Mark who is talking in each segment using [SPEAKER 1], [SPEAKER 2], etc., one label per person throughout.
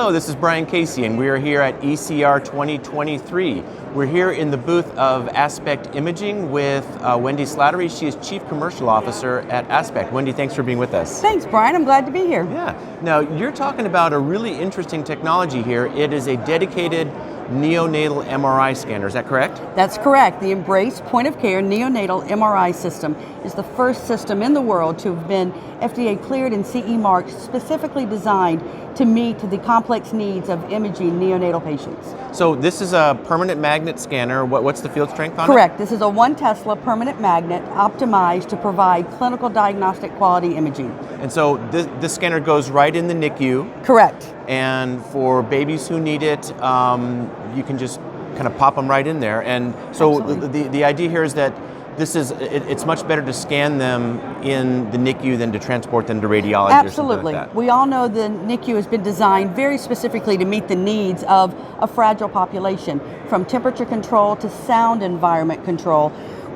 [SPEAKER 1] Hello, this is Brian Casey, and we are here at ECR 2023. We're here in the booth of Aspect Imaging with Wendy Slattery. She is Chief Commercial Officer at Aspect. Wendy, thanks for being with us.
[SPEAKER 2] Thanks, Brian. I'm glad to be here.
[SPEAKER 1] Yeah. Now, you're talking about a really interesting technology here. It is a dedicated neonatal MRI scanner. Is that correct?
[SPEAKER 2] That's correct. The Embrace point-of-care neonatal MRI system is the first system in the world to have been FDA cleared and CE marked, specifically designed to meet the complex needs of imaging neonatal patients.
[SPEAKER 1] So this is a permanent magnet scanner. What's the field strength on it?
[SPEAKER 2] Correct. This is a 1 Tesla permanent magnet optimized to provide clinical diagnostic quality imaging.
[SPEAKER 1] And so this scanner goes right in the NICU.
[SPEAKER 2] Correct.
[SPEAKER 1] And for babies who need it, you can just kind of pop them right in there. And so the idea here is that it's much better to scan them in the NICU than to transport them to radiology.
[SPEAKER 2] Absolutely.
[SPEAKER 1] Or something like that.
[SPEAKER 2] We all know the NICU has been designed very specifically to meet the needs of a fragile population, from temperature control to sound environment control.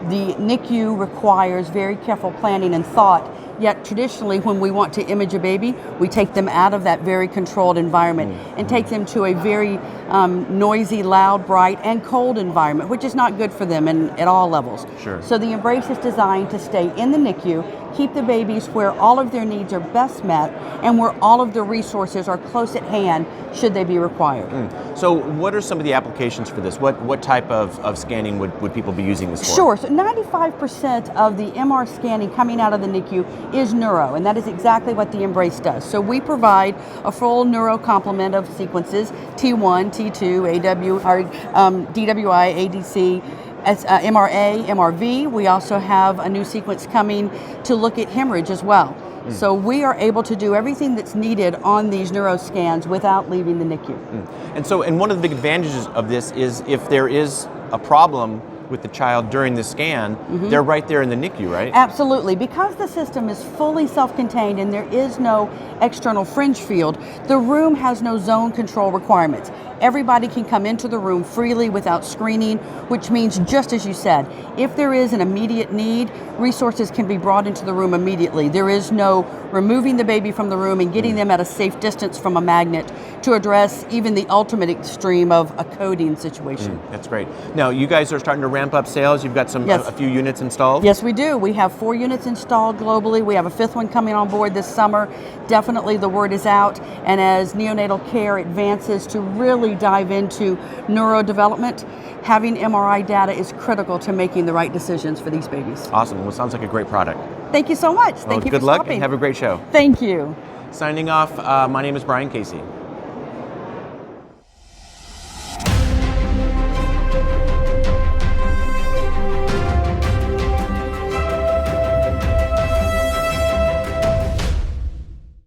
[SPEAKER 2] The NICU requires very careful planning and thought, yet traditionally when we want to image a baby, we take them out of that very controlled environment and take them to a very noisy, loud, bright, and cold environment, which is not good for them at all levels.
[SPEAKER 1] Sure.
[SPEAKER 2] So the Embrace is designed to stay in the NICU, keep the babies where all of their needs are best met and where all of the resources are close at hand should they be required.
[SPEAKER 1] So what are some of the applications for this? What type of scanning would people be using this for?
[SPEAKER 2] Sure. So 95% of the MR scanning coming out of the NICU is neuro, and that is exactly what the Embrace does. So we provide a full neuro complement of sequences, T1, T2, DWI, ADC, MRA, MRV. We also have a new sequence coming to look at hemorrhage as well. So we are able to do everything that's needed on these neuro scans without leaving the NICU.
[SPEAKER 1] And one of the big advantages of this is if there is a problem with the child during the scan, they're right there in the NICU, right?
[SPEAKER 2] Absolutely. Because the system is fully self-contained and there is no external fringe field, the room has no zone control requirements. Everybody can come into the room freely without screening, which means, just as you said, if there is an immediate need, resources can be brought into the room immediately. There is no removing the baby from the room and getting them at a safe distance from a magnet to address even the ultimate extreme of a coding situation.
[SPEAKER 1] That's great. Now, you guys are starting to ramp up sales. You've got a few units installed?
[SPEAKER 2] Yes, we do. We have 4 units installed globally. We have a 5th one coming on board this summer. Definitely the word is out. And as neonatal care advances to really dive into neurodevelopment, having MRI data is critical to making the right decisions for these babies.
[SPEAKER 1] Awesome. Well, sounds like a great product.
[SPEAKER 2] Thank you so much. Thank you for
[SPEAKER 1] good luck
[SPEAKER 2] stopping.
[SPEAKER 1] and have a great show.
[SPEAKER 2] Thank you.
[SPEAKER 1] Signing off, my name is Brian Casey.